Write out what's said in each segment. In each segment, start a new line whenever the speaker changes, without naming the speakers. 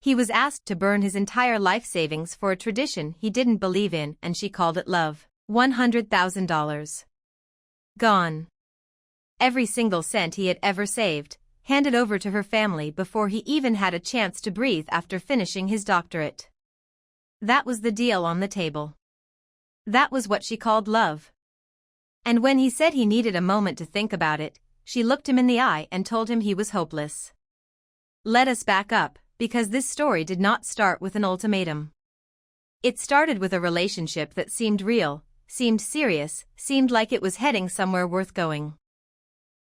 He was asked to burn his entire life savings for a tradition he didn't believe in, and she called it love. $100,000. Gone. Every single cent he had ever saved, handed over to her family before he even had a chance to breathe after finishing his doctorate. That was the deal on the table. That was what she called love. And when he said he needed a moment to think about it, she looked him in the eye and told him he was hopeless. Let us back up, because this story did not start with an ultimatum. It started with a relationship that seemed real, seemed serious, seemed like it was heading somewhere worth going.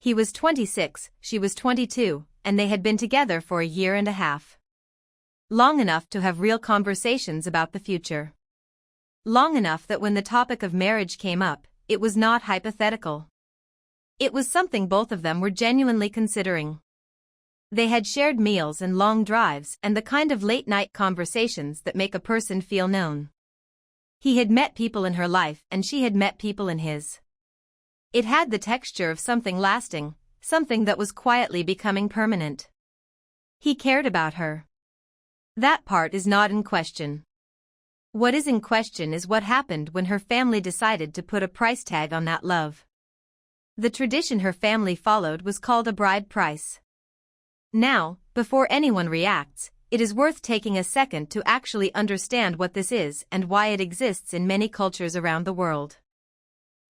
He was 26, she was 22, and they had been together for a year and a half. Long enough to have real conversations about the future. Long enough that when the topic of marriage came up, it was not hypothetical. It was something both of them were genuinely considering. They had shared meals and long drives and the kind of late-night conversations that make a person feel known. He had met people in her life and she had met people in his. It had the texture of something lasting, something that was quietly becoming permanent. He cared about her. That part is not in question. What is in question is what happened when her family decided to put a price tag on that love. The tradition her family followed was called a bride price. Now, before anyone reacts, it is worth taking a second to actually understand what this is and why it exists in many cultures around the world.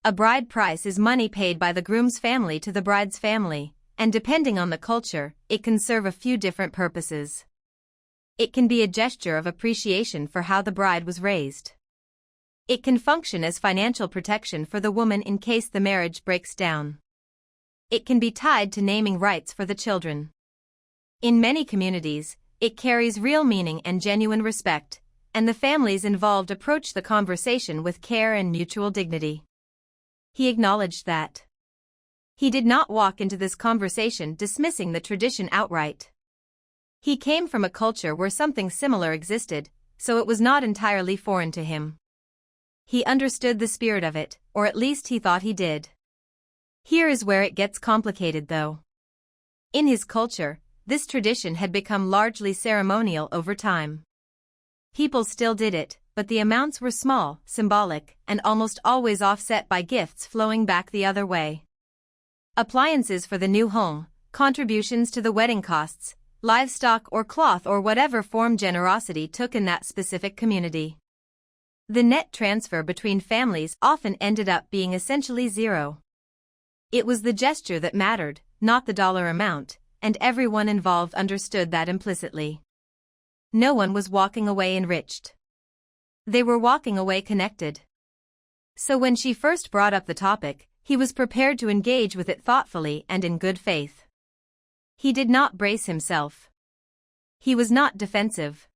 A bride price is money paid by the groom's family to the bride's family, and depending on the culture, it can serve a few different purposes. It can be a gesture of appreciation for how the bride was raised. It can function as financial protection for the woman in case the marriage breaks down. It can be tied to naming rights for the children. In many communities, it carries real meaning and genuine respect, and the families involved approach the conversation with care and mutual dignity. He acknowledged that. He did not walk into this conversation dismissing the tradition outright. He came from a culture where something similar existed, so it was not entirely foreign to him. He understood the spirit of it, or at least he thought he did. Here is where it gets complicated though. In his culture, this tradition had become largely ceremonial over time. People still did it, but the amounts were small, symbolic, and almost always offset by gifts flowing back the other way. Appliances for the new home, contributions to the wedding costs, livestock or cloth or whatever form generosity took in that specific community. The net transfer between families often ended up being essentially zero. It was the gesture that mattered, not the dollar amount, and everyone involved understood that implicitly. No one was walking away enriched. They were walking away connected. So when she first brought up the topic, he was prepared to engage with it thoughtfully and in good faith. He did not brace himself. He was not defensive.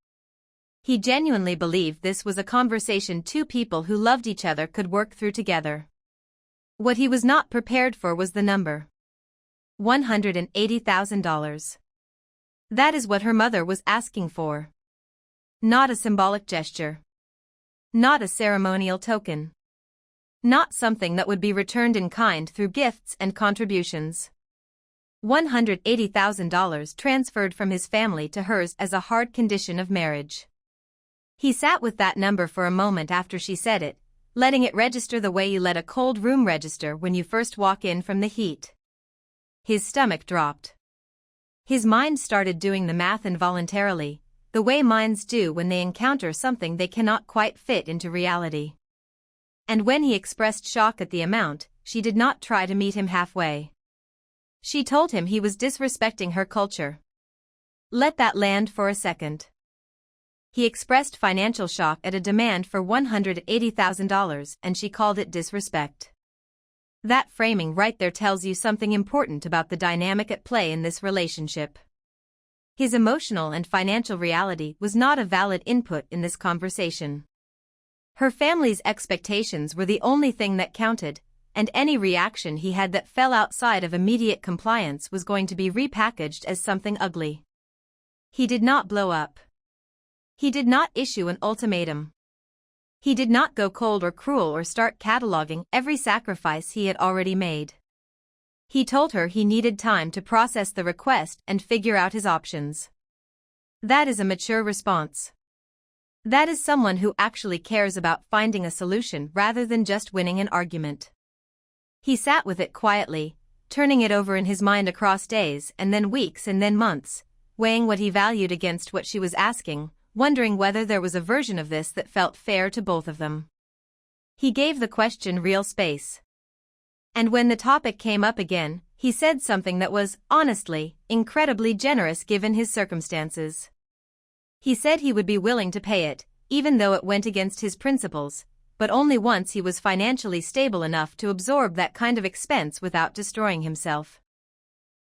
He genuinely believed this was a conversation two people who loved each other could work through together. What he was not prepared for was the number. $180,000. That is what her mother was asking for. Not a symbolic gesture. Not a ceremonial token. Not something that would be returned in kind through gifts and contributions. $180,000 transferred from his family to hers as a hard condition of marriage. He sat with that number for a moment after she said it, letting it register the way you let a cold room register when you first walk in from the heat. His stomach dropped. His mind started doing the math involuntarily, the way minds do when they encounter something they cannot quite fit into reality. And when he expressed shock at the amount, she did not try to meet him halfway. She told him he was disrespecting her culture. Let that land for a second. He expressed financial shock at a demand for $180,000 and she called it disrespect. That framing right there tells you something important about the dynamic at play in this relationship. His emotional and financial reality was not a valid input in this conversation. Her family's expectations were the only thing that counted, and any reaction he had that fell outside of immediate compliance was going to be repackaged as something ugly. He did not blow up. He did not issue an ultimatum. He did not go cold or cruel or start cataloging every sacrifice he had already made. He told her he needed time to process the request and figure out his options. That is a mature response. That is someone who actually cares about finding a solution rather than just winning an argument. He sat with it quietly, turning it over in his mind across days and then weeks and then months, weighing what he valued against what she was asking, wondering whether there was a version of this that felt fair to both of them. He gave the question real space. And when the topic came up again, he said something that was, honestly, incredibly generous given his circumstances. He said he would be willing to pay it, even though it went against his principles, but only once he was financially stable enough to absorb that kind of expense without destroying himself.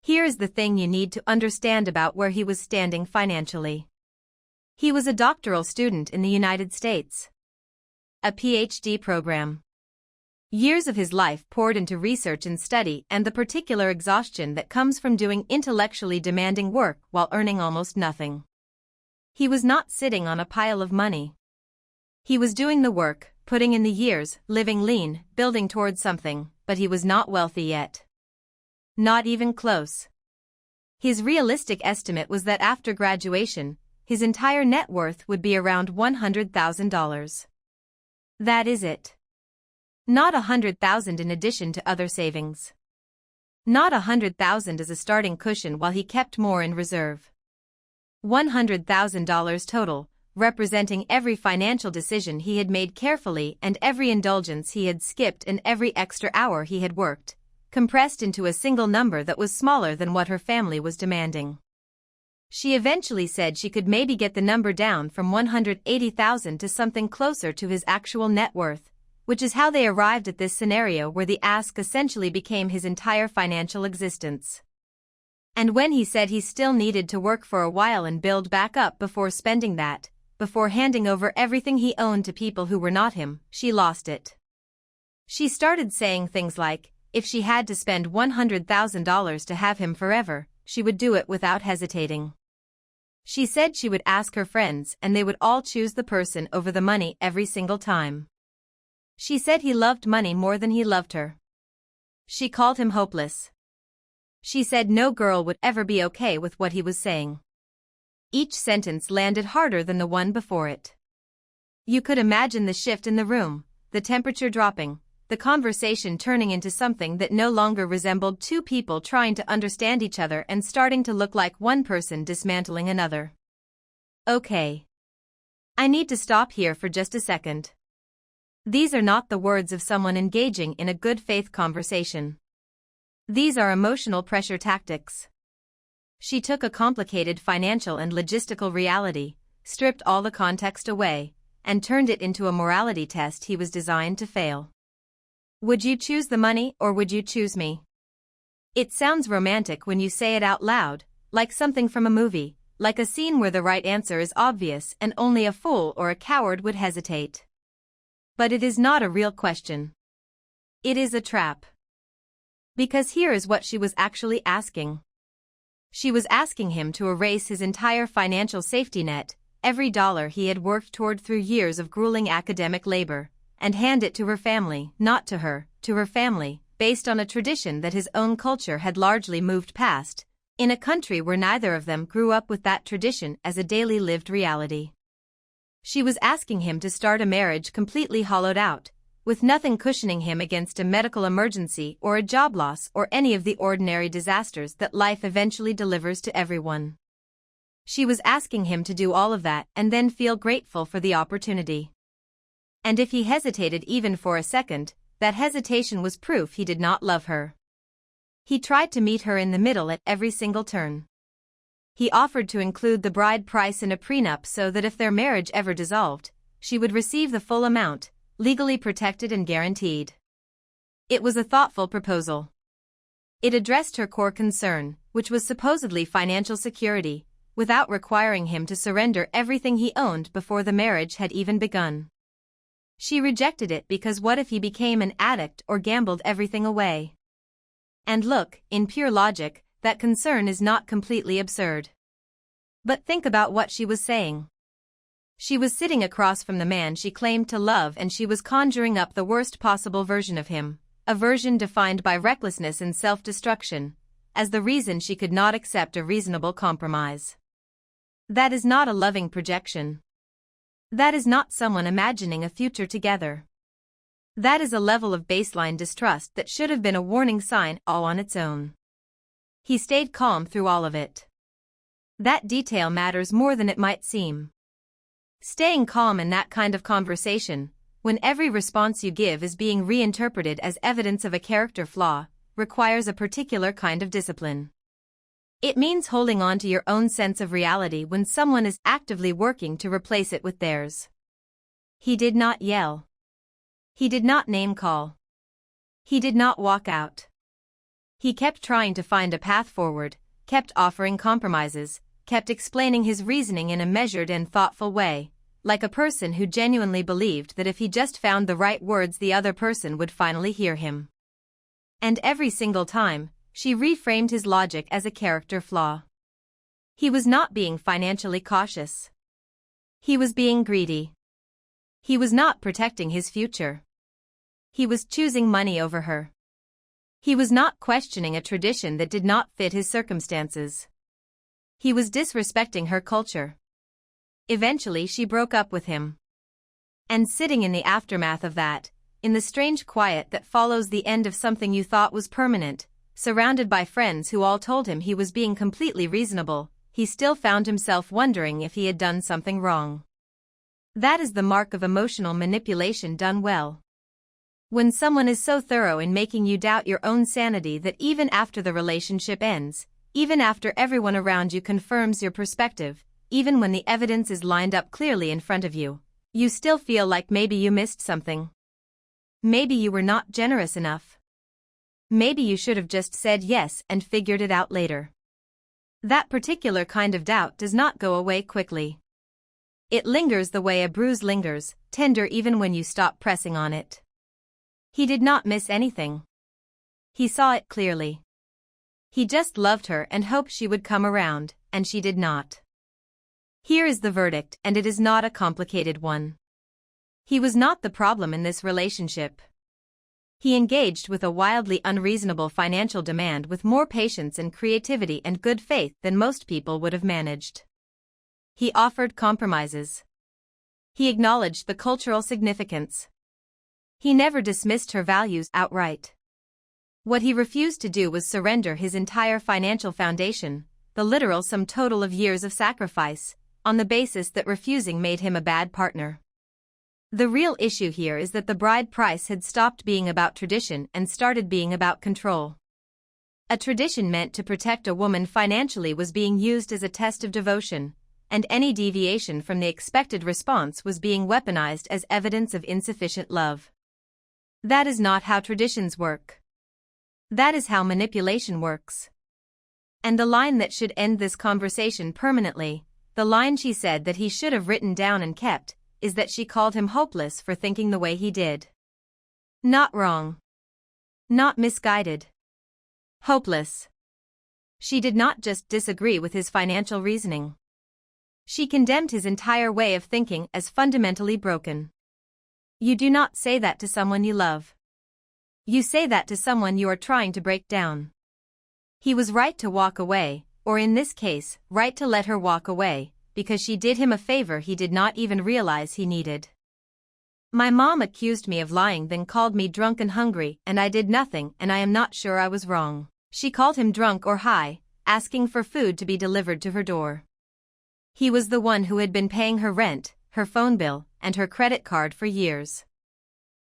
Here is the thing you need to understand about where he was standing financially. He was a doctoral student in the United States. A PhD program. Years of his life poured into research and study and the particular exhaustion that comes from doing intellectually demanding work while earning almost nothing. He was not sitting on a pile of money. He was doing the work, putting in the years, living lean, building towards something, but he was not wealthy yet. Not even close. His realistic estimate was that after graduation, his entire net worth would be around $100,000. That is it. Not $100,000 in addition to other savings. Not $100,000 as a starting cushion while he kept more in reserve. $100,000 total, representing every financial decision he had made carefully and every indulgence he had skipped and every extra hour he had worked, compressed into a single number that was smaller than what her family was demanding. She eventually said she could maybe get the number down from $180,000 to something closer to his actual net worth, which is how they arrived at this scenario where the ask essentially became his entire financial existence. And when he said he still needed to work for a while and build back up before spending that, before handing over everything he owned to people who were not him, she lost it. She started saying things like, if she had to spend $100,000 to have him forever, she would do it without hesitating. She said she would ask her friends and they would all choose the person over the money every single time. She said he loved money more than he loved her. She called him hopeless. She said no girl would ever be okay with what he was saying. Each sentence landed harder than the one before it. You could imagine the shift in the room, the temperature dropping, the conversation turning into something that no longer resembled two people trying to understand each other and starting to look like one person dismantling another. Okay. I need to stop here for just a second. These are not the words of someone engaging in a good faith conversation. These are emotional pressure tactics. She took a complicated financial and logistical reality, stripped all the context away, and turned it into a morality test he was designed to fail. Would you choose the money or would you choose me? It sounds romantic when you say it out loud, like something from a movie, like a scene where the right answer is obvious and only a fool or a coward would hesitate. But it is not a real question. It is a trap. Because here is what she was actually asking. She was asking him to erase his entire financial safety net, every dollar he had worked toward through years of grueling academic labor, and hand it to her family, not to her, to her family, based on a tradition that his own culture had largely moved past, in a country where neither of them grew up with that tradition as a daily lived reality. She was asking him to start a marriage completely hollowed out, with nothing cushioning him against a medical emergency or a job loss or any of the ordinary disasters that life eventually delivers to everyone. She was asking him to do all of that and then feel grateful for the opportunity. And if he hesitated even for a second, that hesitation was proof he did not love her. He tried to meet her in the middle at every single turn. He offered to include the bride price in a prenup so that if their marriage ever dissolved, she would receive the full amount, legally protected and guaranteed. It was a thoughtful proposal. It addressed her core concern, which was supposedly financial security, without requiring him to surrender everything he owned before the marriage had even begun. She rejected it because what if he became an addict or gambled everything away? And look, in pure logic, that concern is not completely absurd. But think about what she was saying. She was sitting across from the man she claimed to love and she was conjuring up the worst possible version of him, a version defined by recklessness and self-destruction, as the reason she could not accept a reasonable compromise. That is not a loving projection. That is not someone imagining a future together. That is a level of baseline distrust that should have been a warning sign all on its own. He stayed calm through all of it. That detail matters more than it might seem. Staying calm in that kind of conversation, when every response you give is being reinterpreted as evidence of a character flaw, requires a particular kind of discipline. It means holding on to your own sense of reality when someone is actively working to replace it with theirs. He did not yell. He did not name-call. He did not walk out. He kept trying to find a path forward, kept offering compromises, kept explaining his reasoning in a measured and thoughtful way, like a person who genuinely believed that if he just found the right words the other person would finally hear him. And every single time, she reframed his logic as a character flaw. He was not being financially cautious. He was being greedy. He was not protecting his future. He was choosing money over her. He was not questioning a tradition that did not fit his circumstances. He was disrespecting her culture. Eventually she broke up with him. And sitting in the aftermath of that, in the strange quiet that follows the end of something you thought was permanent, surrounded by friends who all told him he was being completely reasonable, he still found himself wondering if he had done something wrong. That is the mark of emotional manipulation done well. When someone is so thorough in making you doubt your own sanity that even after the relationship ends, even after everyone around you confirms your perspective, even when the evidence is lined up clearly in front of you, you still feel like maybe you missed something. Maybe you were not generous enough. Maybe you should have just said yes and figured it out later. That particular kind of doubt does not go away quickly. It lingers the way a bruise lingers, tender even when you stop pressing on it. He did not miss anything. He saw it clearly. He just loved her and hoped she would come around, and she did not. Here is the verdict, and it is not a complicated one. He was not the problem in this relationship. He engaged with a wildly unreasonable financial demand with more patience and creativity and good faith than most people would have managed. He offered compromises. He acknowledged the cultural significance. He never dismissed her values outright. What he refused to do was surrender his entire financial foundation, the literal sum total of years of sacrifice, on the basis that refusing made him a bad partner. The real issue here is that the bride price had stopped being about tradition and started being about control. A tradition meant to protect a woman financially was being used as a test of devotion, and any deviation from the expected response was being weaponized as evidence of insufficient love. That is not how traditions work. That is how manipulation works. And the line that should end this conversation permanently, the line she said that he should have written down and kept, is that she called him hopeless for thinking the way he did. Not wrong. Not misguided. Hopeless. She did not just disagree with his financial reasoning. She condemned his entire way of thinking as fundamentally broken. You do not say that to someone you love. You say that to someone you are trying to break down. He was right to walk away, or in this case, right to let her walk away, because she did him a favor he did not even realize he needed. My mom accused me of lying, then called me drunk and hungry, and I did nothing, and I am not sure I was wrong. She called him drunk or high, asking for food to be delivered to her door. He was the one who had been paying her rent, her phone bill, and her credit card for years.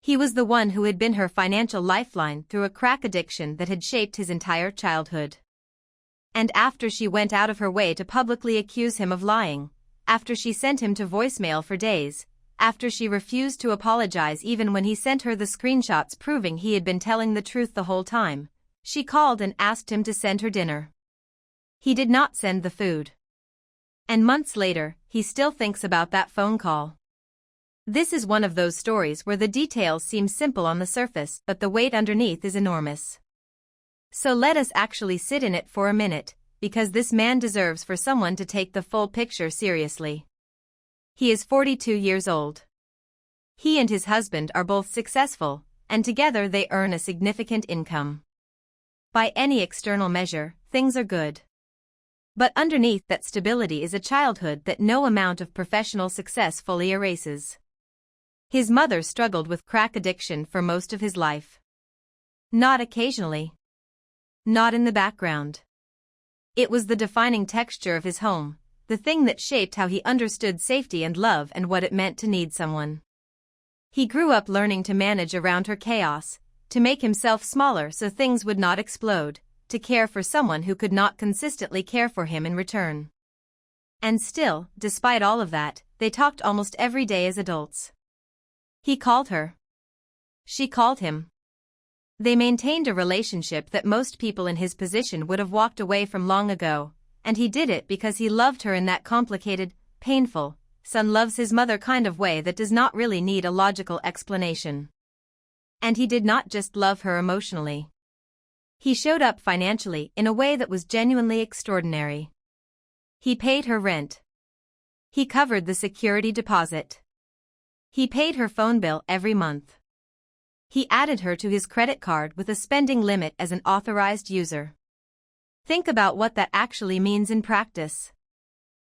He was the one who had been her financial lifeline through a crack addiction that had shaped his entire childhood. And after she went out of her way to publicly accuse him of lying, after she sent him to voicemail for days, after she refused to apologize even when he sent her the screenshots proving he had been telling the truth the whole time, she called and asked him to send her dinner. He did not send the food. And months later, he still thinks about that phone call. This is one of those stories where the details seem simple on the surface, but the weight underneath is enormous. So let us actually sit in it for a minute, because this man deserves for someone to take the full picture seriously. He is 42 years old. He and his husband are both successful, and together they earn a significant income. By any external measure, things are good. But underneath that stability is a childhood that no amount of professional success fully erases. His mother struggled with crack addiction for most of his life. Not occasionally. Not in the background. It was the defining texture of his home, the thing that shaped how he understood safety and love and what it meant to need someone. He grew up learning to manage around her chaos, to make himself smaller so things would not explode, to care for someone who could not consistently care for him in return. And still, despite all of that, they talked almost every day as adults. He called her. She called him. They maintained a relationship that most people in his position would have walked away from long ago, and he did it because he loved her in that complicated, painful, son loves his mother kind of way that does not really need a logical explanation. And he did not just love her emotionally. He showed up financially in a way that was genuinely extraordinary. He paid her rent. He covered the security deposit. He paid her phone bill every month. He added her to his credit card with a spending limit as an authorized user. Think about what that actually means in practice.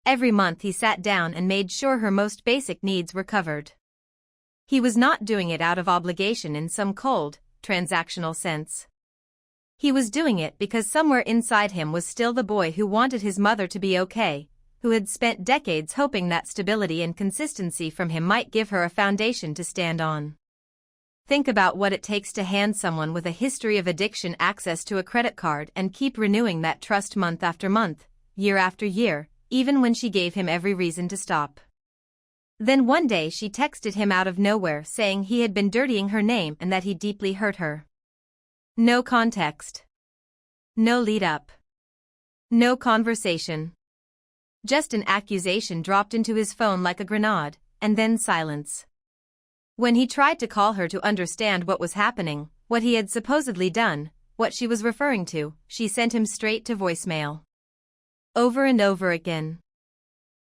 Every month he sat down and made sure her most basic needs were covered. He was not doing it out of obligation in some cold, transactional sense. He was doing it because somewhere inside him was still the boy who wanted his mother to be okay, who had spent decades hoping that stability and consistency from him might give her a foundation to stand on. Think about what it takes to hand someone with a history of addiction access to a credit card and keep renewing that trust month after month, year after year, even when she gave him every reason to stop. Then one day she texted him out of nowhere saying he had been dirtying her name and that he deeply hurt her. No context. No lead-up. No conversation. Just an accusation dropped into his phone like a grenade, and then silence. When he tried to call her to understand what was happening, what he had supposedly done, what she was referring to, she sent him straight to voicemail. Over and over again.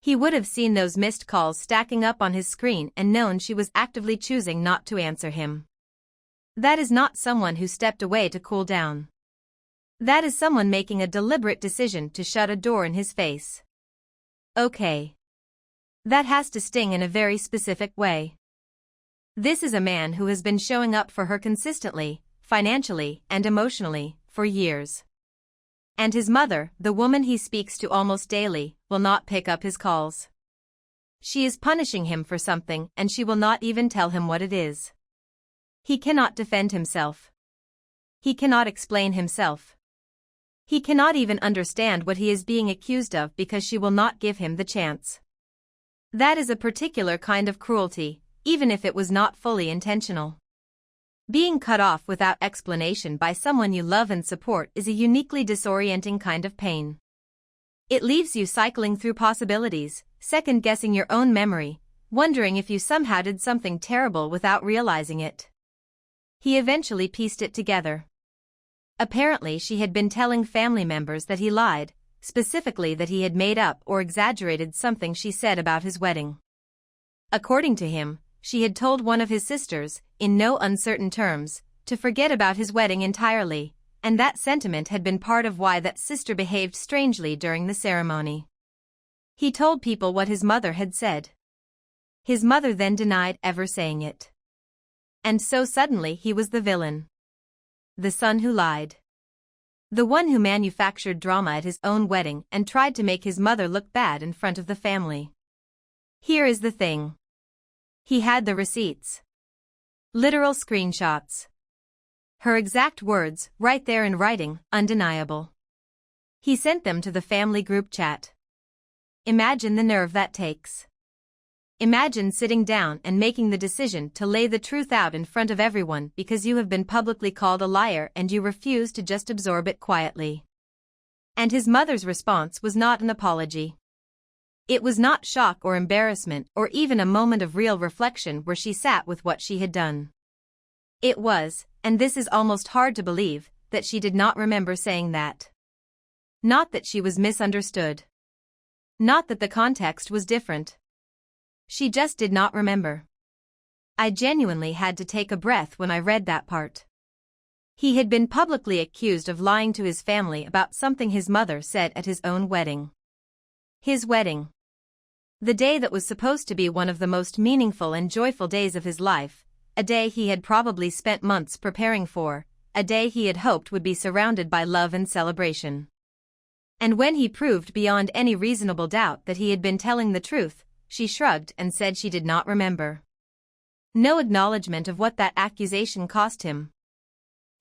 He would have seen those missed calls stacking up on his screen and known she was actively choosing not to answer him. That is not someone who stepped away to cool down. That is someone making a deliberate decision to shut a door in his face. Okay. That has to sting in a very specific way. This is a man who has been showing up for her consistently, financially and emotionally, for years. And his mother, the woman he speaks to almost daily, will not pick up his calls. She is punishing him for something and she will not even tell him what it is. He cannot defend himself. He cannot explain himself. He cannot even understand what he is being accused of because she will not give him the chance. That is a particular kind of cruelty, even if it was not fully intentional. Being cut off without explanation by someone you love and support is a uniquely disorienting kind of pain. It leaves you cycling through possibilities, second-guessing your own memory, wondering if you somehow did something terrible without realizing it. He eventually pieced it together. Apparently she had been telling family members that he lied, specifically that he had made up or exaggerated something she said about his wedding. According to him, she had told one of his sisters, in no uncertain terms, to forget about his wedding entirely, and that sentiment had been part of why that sister behaved strangely during the ceremony. He told people what his mother had said. His mother then denied ever saying it. And so suddenly he was the villain. The son who lied. The one who manufactured drama at his own wedding and tried to make his mother look bad in front of the family. Here is the thing. He had the receipts. Literal screenshots. Her exact words, right there in writing, undeniable. He sent them to the family group chat. Imagine the nerve that takes. Imagine sitting down and making the decision to lay the truth out in front of everyone because you have been publicly called a liar and you refuse to just absorb it quietly. And his mother's response was not an apology. It was not shock or embarrassment or even a moment of real reflection where she sat with what she had done. It was, and this is almost hard to believe, that she did not remember saying that. Not that she was misunderstood. Not that the context was different. She just did not remember. I genuinely had to take a breath when I read that part. He had been publicly accused of lying to his family about something his mother said at his own wedding. His wedding. The day that was supposed to be one of the most meaningful and joyful days of his life, a day he had probably spent months preparing for, a day he had hoped would be surrounded by love and celebration. And when he proved beyond any reasonable doubt that he had been telling the truth, she shrugged and said she did not remember. No acknowledgement of what that accusation cost him.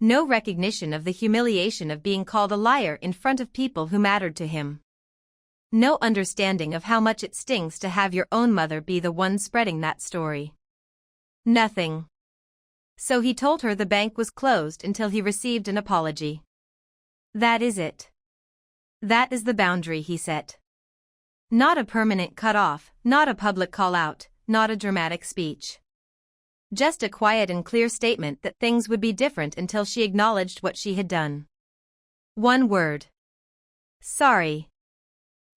No recognition of the humiliation of being called a liar in front of people who mattered to him. No understanding of how much it stings to have your own mother be the one spreading that story. Nothing. So he told her the bank was closed until he received an apology. That is it. That is the boundary he set. Not a permanent cut-off, not a public call-out, not a dramatic speech. Just a quiet and clear statement that things would be different until she acknowledged what she had done. One word. Sorry.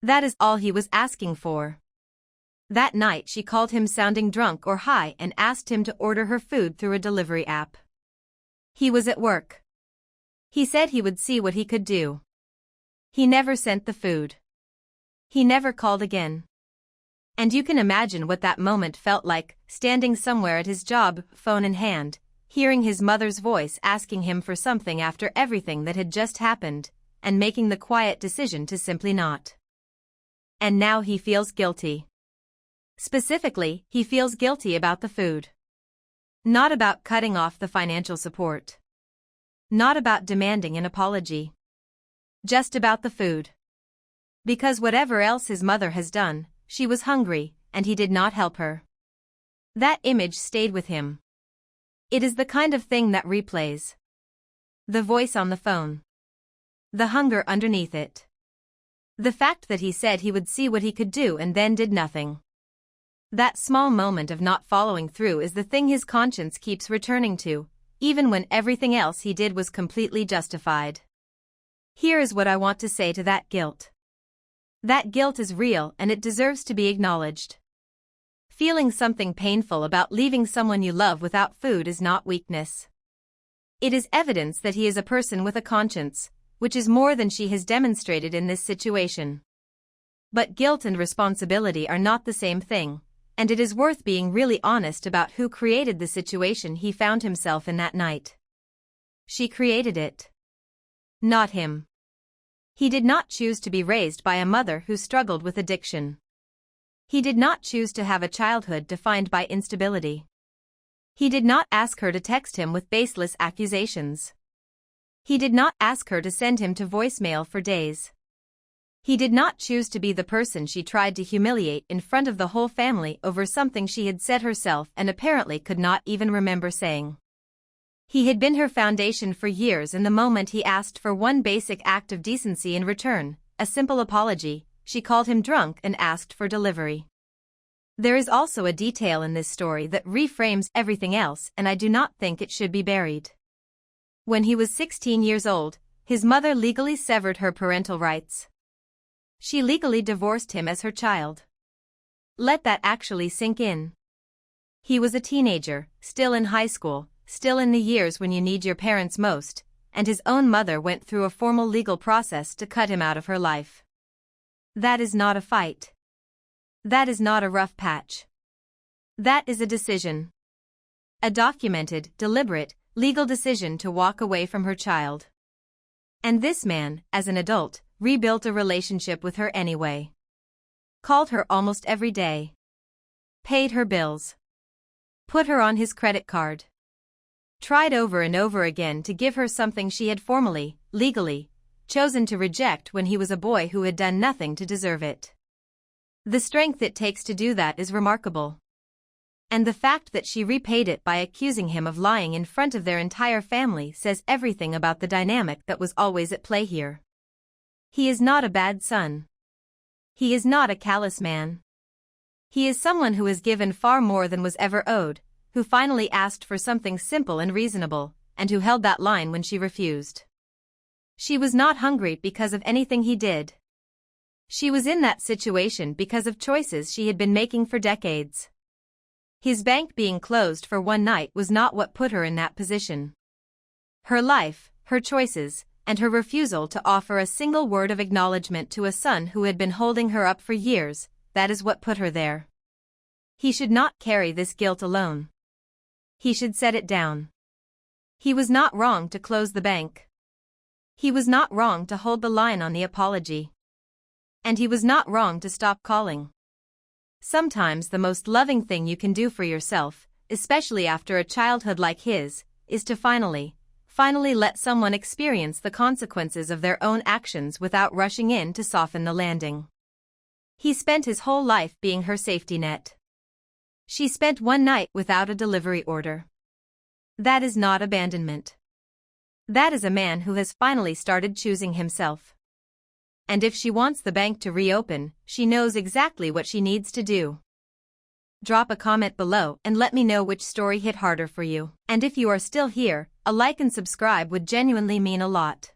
That is all he was asking for. That night she called him sounding drunk or high and asked him to order her food through a delivery app. He was at work. He said he would see what he could do. He never sent the food. He never called again. And you can imagine what that moment felt like, standing somewhere at his job, phone in hand, hearing his mother's voice asking him for something after everything that had just happened, and making the quiet decision to simply not. And now he feels guilty. Specifically, he feels guilty about the food. Not about cutting off the financial support. Not about demanding an apology. Just about the food. Because whatever else his mother has done, she was hungry, and he did not help her. That image stayed with him. It is the kind of thing that replays. The voice on the phone. The hunger underneath it. The fact that he said he would see what he could do and then did nothing. That small moment of not following through is the thing his conscience keeps returning to, even when everything else he did was completely justified. Here is what I want to say to that guilt. That guilt is real and it deserves to be acknowledged. Feeling something painful about leaving someone you love without food is not weakness. It is evidence that he is a person with a conscience, which is more than she has demonstrated in this situation. But guilt and responsibility are not the same thing, and it is worth being really honest about who created the situation he found himself in that night. She created it. Not him. He did not choose to be raised by a mother who struggled with addiction. He did not choose to have a childhood defined by instability. He did not ask her to text him with baseless accusations. He did not ask her to send him to voicemail for days. He did not choose to be the person she tried to humiliate in front of the whole family over something she had said herself and apparently could not even remember saying. He had been her foundation for years, and the moment he asked for one basic act of decency in return, a simple apology, she called him drunk and asked for delivery. There is also a detail in this story that reframes everything else, and I do not think it should be buried. When he was 16 years old, his mother legally severed her parental rights. She legally divorced him as her child. Let that actually sink in. He was a teenager, still in high school, still in the years when you need your parents most, and his own mother went through a formal legal process to cut him out of her life. That is not a fight. That is not a rough patch. That is a decision. A documented, deliberate, legal decision to walk away from her child. And this man, as an adult, rebuilt a relationship with her anyway. Called her almost every day. Paid her bills. Put her on his credit card. Tried over and over again to give her something she had formally, legally, chosen to reject when he was a boy who had done nothing to deserve it. The strength it takes to do that is remarkable. And the fact that she repaid it by accusing him of lying in front of their entire family says everything about the dynamic that was always at play here. He is not a bad son. He is not a callous man. He is someone who has given far more than was ever owed, who finally asked for something simple and reasonable, and who held that line when she refused. She was not hungry because of anything he did. She was in that situation because of choices she had been making for decades. His bank being closed for one night was not what put her in that position. Her life, her choices, and her refusal to offer a single word of acknowledgement to a son who had been holding her up for years, that is what put her there. He should not carry this guilt alone. He should set it down. He was not wrong to close the bank. He was not wrong to hold the line on the apology. And he was not wrong to stop calling. Sometimes the most loving thing you can do for yourself, especially after a childhood like his, is to finally let someone experience the consequences of their own actions without rushing in to soften the landing. He spent his whole life being her safety net. She spent one night without a delivery order. That is not abandonment. That is a man who has finally started choosing himself. And if she wants the bank to reopen, she knows exactly what she needs to do. Drop a comment below and let me know which story hit harder for you. And if you are still here, a like and subscribe would genuinely mean a lot.